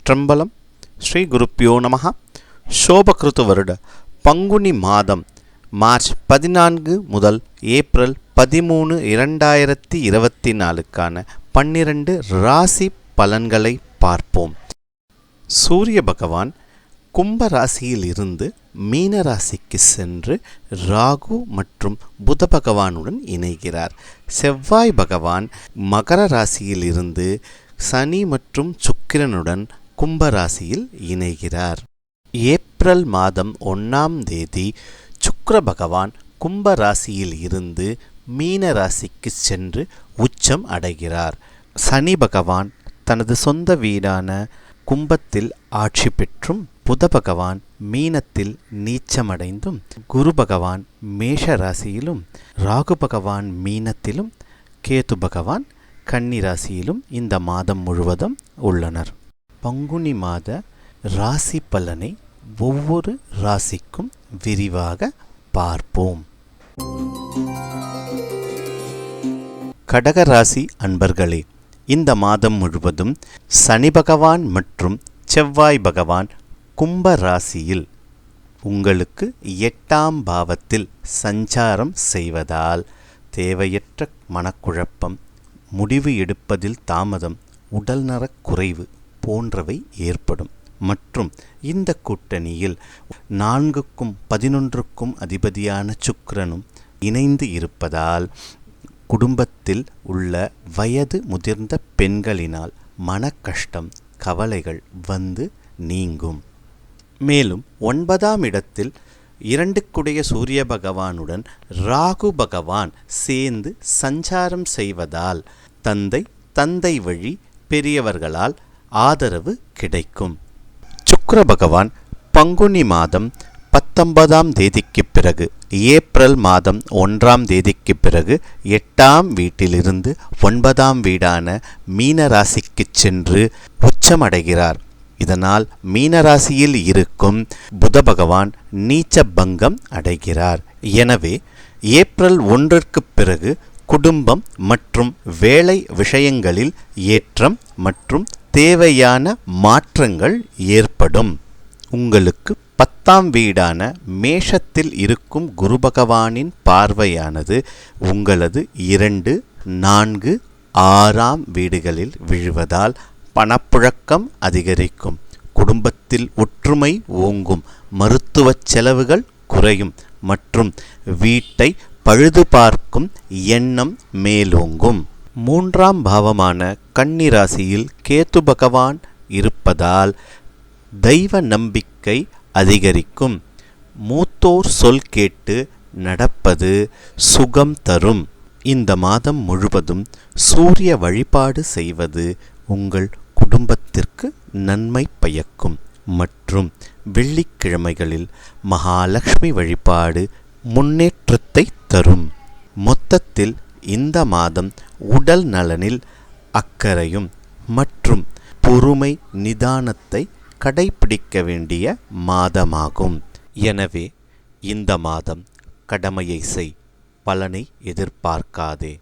திருச்சிற்றம்பலம். ஸ்ரீ குருப்பியோ நமஹ. சோபகிருத்து வருட பங்குனி மாதம் மார்ச் 14 முதல் ஏப்ரல் 13, 2024 12 ராசி பலன்களை பார்ப்போம். சூரிய பகவான் கும்ப ராசியில் இருந்து மீன ராசிக்கு சென்று ராகு மற்றும் புத பகவானுடன் இணைகிறார். செவ்வாய் பகவான் மகர ராசியில் இருந்து சனி மற்றும் சுக்கிரனுடன் கும்ப ராசியில் இணைகிறார். ஏப்ரல் மாதம் 1ஆம் தேதி சுக்கிர பகவான் கும்ப ராசியில் இருந்து மீன ராசிக்கு சென்று உச்சம் அடைகிறார். சனி பகவான் தனது சொந்த வீடான கும்பத்தில் ஆட்சி பெற்றும், புத பகவான் மீனத்தில் நீச்சமடைந்தும், குரு பகவான் மேஷ ராசியிலும், ராகு பகவான் மீனத்திலும், கேது பகவான் கன்னி ராசியிலும் இந்த மாதம் முழுவதும் உள்ளனர். பங்குனி மாத ராசி பலனை ஒவ்வொரு ராசிக்கும் விரிவாக பார்ப்போம். கடக ராசி அன்பர்களே, இந்த மாதம் முழுவதும் சனி பகவான் மற்றும் செவ்வாய் பகவான் கும்ப ராசியில் உங்களுக்கு 8ஆம் பாவத்தில் சஞ்சாரம் செய்வதால் தேவையற்ற மனக்குழப்பம், முடிவு எடுப்பதில் தாமதம், உடல்நலக் குறைவு போன்றவை ஏற்படும். மற்றும் இந்த கூட்டணியில் 4க்கும் 11க்கும் அதிபதியான சுக்கிரனும் இணைந்து இருப்பதால் குடும்பத்தில் உள்ள வயது முதிர்ந்த பெண்களினால் மன கஷ்டம், கவலைகள் வந்து நீங்கும். மேலும் 9ஆம் இடத்தில் 2க்குடைய சூரிய பகவானுடன் ராகு பகவான் சேர்ந்து சஞ்சாரம் செய்வதால் தந்தை வழி பெரியவர்களால் ஆதரவு கிடைக்கும். சுக்கிர பகவான் பங்குனி மாதம் 19ஆம் தேதிக்கு பிறகு, ஏப்ரல் மாதம் 1ஆம் தேதிக்கு பிறகு 8ஆம் வீட்டிலிருந்து 9ஆம் வீடான மீன ராசிக்கு சென்று உச்சமடைகிறார். இதனால் மீனராசியில் இருக்கும் புத பகவான் நீச்ச பங்கம் அடைகிறார். எனவே ஏப்ரல் 1ற்கு பிறகு குடும்பம் மற்றும் வேலை விஷயங்களில் ஏற்றம் மற்றும் தேவையான மாற்றங்கள் ஏற்படும். உங்களுக்கு 10ஆம் வீடான மேஷத்தில் இருக்கும் குரு பகவானின் பார்வையானது உங்களது 2, 4, 6ஆம் வீடுகளில் விழுவதால் பணப்புழக்கம் அதிகரிக்கும், குடும்பத்தில் ஒற்றுமை ஓங்கும், மருத்துவ செலவுகள் குறையும் மற்றும் வீட்டை பழுது பார்க்கும் எண்ணம் மேலோங்கும். 3ஆம் பாவமான கன்னி ராசியில் கேது பகவான் இருப்பதால் தெய்வ நம்பிக்கை அதிகரிக்கும். மூத்தோர் சொல் கேட்டு நடப்பது சுகம் தரும். இந்த மாதம் முழுவதும் சூரிய வழிபாடு செய்வது உங்கள் குடும்பத்திற்கு நன்மை பயக்கும். மற்றும் வெள்ளிக்கிழமைகளில் மகாலட்சுமி வழிபாடு முன்னேற்றத்தை தரும். மொத்தத்தில் இந்த மாதம் உடல் நலனில் அக்கறையும் மற்றும் பொறுமை நிதானத்தை கடைபிடிக்க வேண்டிய மாதமாகும். எனவே இந்த மாதம் கடமையை செய், பலனை எதிர்பார்க்காதே.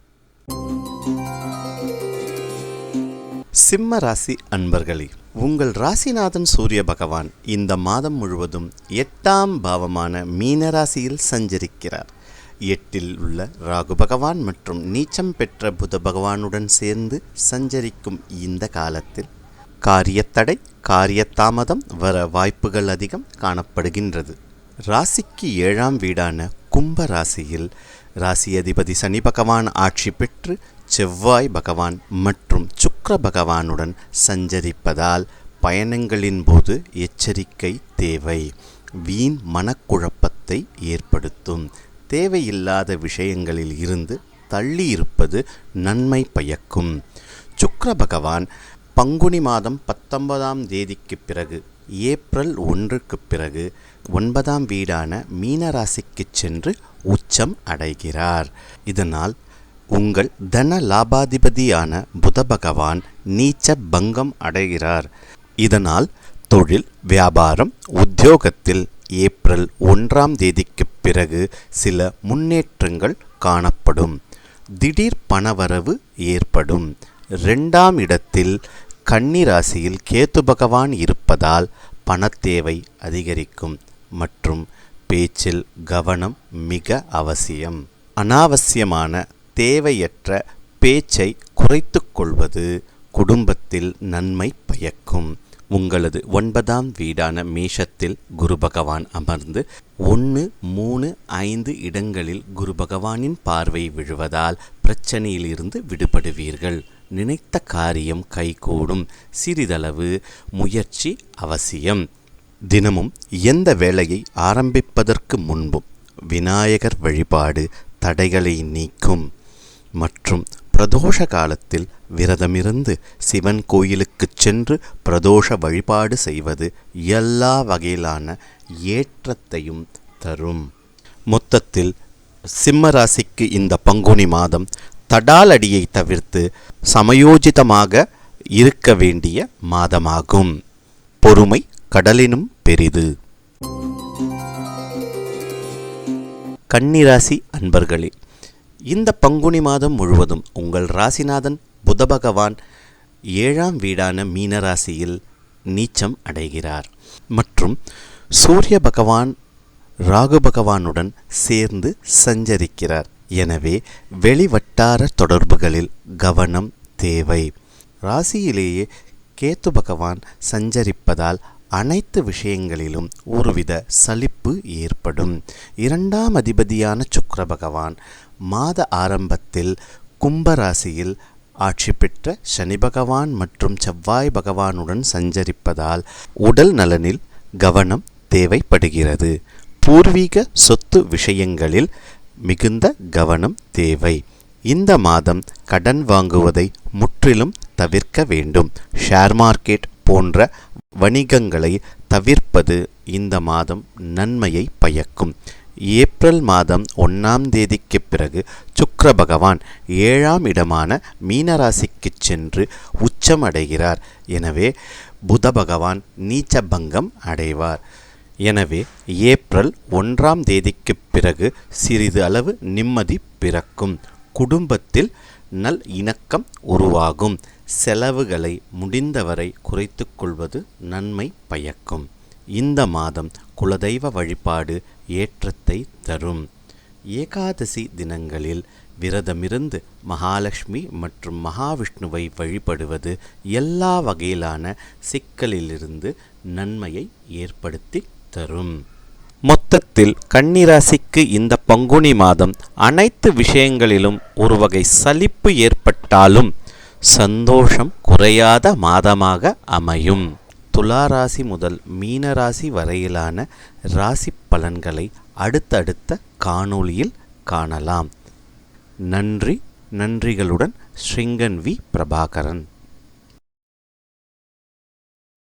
சிம்ம ராசி அன்பர்களே, உங்கள் ராசிநாதன் சூரிய பகவான் இந்த மாதம் முழுவதும் 8ஆம் பாவமான மீன ராசியில் சஞ்சரிக்கிறார். 8இல் உள்ள ராகு பகவான் மற்றும் நீச்சம் பெற்ற புத பகவானுடன் சேர்ந்து சஞ்சரிக்கும் இந்த காலத்தில் காரியத்தடை, காரியத்தாமதம் வர வாய்ப்புகள் அதிகம் காணப்படுகின்றது. ராசிக்கு 7ஆம் வீடான கும்ப ராசியில் ராசி அதிபதி சனி பகவான் ஆட்சி பெற்று செவ்வாய் பகவான் மற்றும் சுக்கிர பகவானுடன் சஞ்சரிப்பதால் பயணங்களின் போது எச்சரிக்கை தேவை. வீண் மனக்குழப்பத்தை ஏற்படுத்தும். தேவையில்லாத விஷயங்களில் இருந்து தள்ளியிருப்பது நன்மை பயக்கும். சுக்கிர பகவான் பங்குனி மாதம் 19ஆம் தேதிக்கு பிறகு, ஏப்ரல் 1க்கு பிறகு 9ஆம் வீடான மீன ராசிக்கு சென்று உச்சம் அடைகிறார். இதனால் உங்கள் தன லாபாதிபதியான புத பகவான் நீச்ச பங்கம் அடைகிறார். இதனால் தொழில், வியாபாரம், உத்தியோகத்தில் ஏப்ரல் 1ஆம் தேதிக்கு பிறகு சில முன்னேற்றங்கள் காணப்படும். திடீர் பணவரவு ஏற்படும். 2ஆம் இடத்தில் கன்னி ராசியில் கேத்து பகவான் இருப்பதால் பணத்தேவை அதிகரிக்கும் மற்றும் பேச்சில் கவனம் மிக அவசியம். அனாவசியமான தேவையற்ற பேச்சை குறைத்து கொள்வது குடும்பத்தில் நன்மை பயக்கும். உங்களது 9ஆம் வீடான மேஷத்தில் குரு பகவான் அமர்ந்து 1, 3, 5 இடங்களில் குரு பகவானின் பார்வை விழுவதால் பிரச்சனையிலிருந்து விடுபடுவீர்கள். நினைத்த காரியம் கைகூடும். சிறிதளவு முயற்சி அவசியம். தினமும் எந்த வேலையை ஆரம்பிப்பதற்கு முன்பும் விநாயகர் வழிபாடு தடைகளை நீக்கும் மற்றும் பிரதோஷ காலத்தில் விரதமிருந்து சிவன் கோயிலுக்கு சென்று பிரதோஷ வழிபாடு செய்வது எல்லா வகையிலான ஏற்றத்தையும் தரும். மொத்தத்தில் சிம்ம ராசிக்கு இந்த பங்குனி மாதம் தடாலடியை தவிர்த்து சமயோஜிதமாக இருக்க வேண்டிய மாதமாகும். பொறுமை கடலினும் பெரிது. கன்னிராசி அன்பர்களே, இந்த பங்குனி மாதம் முழுவதும் உங்கள் ராசிநாதன் புத பகவான் 7ஆம் வீடான மீனராசியில் நீச்சம் அடைகிறார் மற்றும் சூரிய பகவான் ராகு பகவானுடன் சேர்ந்து சஞ்சரிக்கிறார். எனவே வெளிவட்டார தொடர்புகளில் கவனம் தேவை. ராசியிலேயே கேத்து பகவான் சஞ்சரிப்பதால் அனைத்து விஷயங்களிலும் ஒருவித சலிப்பு ஏற்படும். 2ஆம் அதிபதியான சுக்கிர பகவான் மாத ஆரம்பத்தில் கும்பராசியில் ஆட்சி பெற்ற சனி பகவான் மற்றும் செவ்வாய் பகவானுடன் சஞ்சரிப்பதால் உடல் நலனில் கவனம் தேவைப்படுகிறது. பூர்வீக சொத்து விஷயங்களில் மிகுந்த கவனம் தேவை. இந்த மாதம் கடன் வாங்குவதை முற்றிலும் தவிர்க்க வேண்டும். ஷேர் மார்க்கெட் போன்ற வணிகங்களை தவிர்ப்பது இந்த மாதம் நன்மையை பயக்கும். ஏப்ரல் மாதம் 1ஆம் தேதிக்கு பிறகு சுக்கிர பகவான் 7ஆம் இடமான மீனராசிக்கு சென்று உச்சமடைகிறார். எனவே புத பகவான் நீச்சபங்கம் அடைவார். எனவே ஏப்ரல் 1ஆம் தேதிக்கு பிறகு சிறிது அளவு நிம்மதி பிறக்கும். குடும்பத்தில் நல் இணக்கம் உருவாகும். செலவுகளை முடிந்தவரை குறைத்து கொள்வது நன்மை பயக்கும். இந்த மாதம் குலதெய்வ வழிபாடு ஏற்றத்தை தரும். ஏகாதசி தினங்களில் விரதமிருந்து மகாலட்சுமி மற்றும் மகாவிஷ்ணுவை வழிபடுவது எல்லா வகையிலான சிக்கலிலிருந்து நன்மையை ஏற்படுத்தி தரும். மொத்தத்தில் கன்னிராசிக்கு இந்த பங்குனி மாதம் அனைத்து விஷயங்களிலும் ஒரு வகை சலிப்பு ஏற்பட்டாலும் சந்தோஷம் குறையாத மாதமாக அமையும். துளாராசி முதல் மீனராசி வரையிலான ராசி பலன்களை அடுத்தடுத்த காணொளியில் காணலாம். நன்றி. நன்றிகளுடன் ஸ்ரீங்கன் வி. பிரபாகரன்.